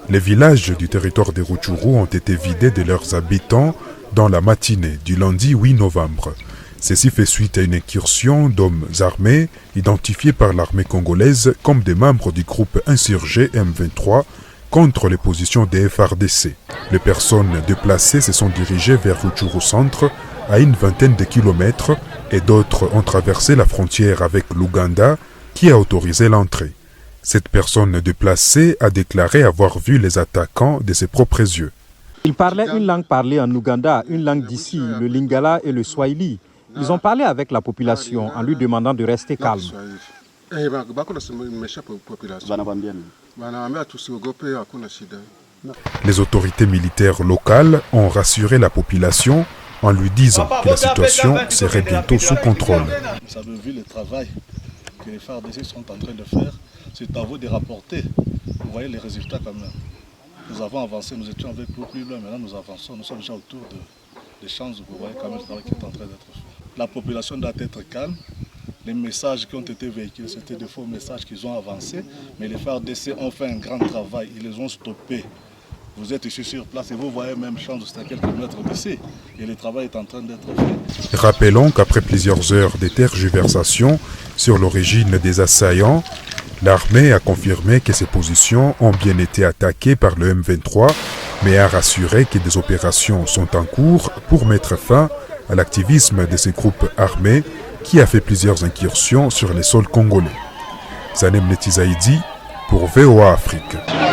Les villages du territoire des Rutshuru ont été vidés de leurs habitants dans la matinée du lundi 8 novembre. Ceci fait suite à une incursion d'hommes armés identifiés par l'armée congolaise comme des membres du groupe insurgé M23 contre les positions des FARDC. Les personnes déplacées se sont dirigées vers Rutshuru Centre à une vingtaine de kilomètres et d'autres ont traversé la frontière avec l'Ouganda qui a autorisé l'entrée. Cette personne déplacée a déclaré avoir vu les attaquants de ses propres yeux. Ils parlaient une langue parlée en Ouganda, une langue d'ici, le Lingala et le Swahili. Ils ont parlé avec la population en lui demandant de rester calme. Les autorités militaires locales ont rassuré la population en lui disant que la situation serait bientôt sous contrôle. Vous avez vu le travail que les FARDC sont en train de faire. C'est à vous de rapporter. Vous voyez les résultats quand même. Nous avons avancé, nous étions avec beaucoup plus loin, maintenant nous avançons, nous sommes déjà autour des champs, vous voyez quand même le travail qui est en train d'être fait. La population doit être calme. Les messages qui ont été véhiculés, c'était de faux messages qu'ils ont avancés, mais les FARDC ont fait un grand travail, ils les ont stoppés. Vous êtes ici sur place et vous voyez même champs à quelques mètres d'ici, et le travail est en train d'être fait. Rappelons qu'après plusieurs heures de tergiversations sur l'origine des assaillants, l'armée a confirmé que ces positions ont bien été attaquées par le M23, mais a rassuré que des opérations sont en cours pour mettre fin à l'activisme de ces groupes armés qui a fait plusieurs incursions sur les sols congolais. Zanem Netizaïdi pour VOA Afrique.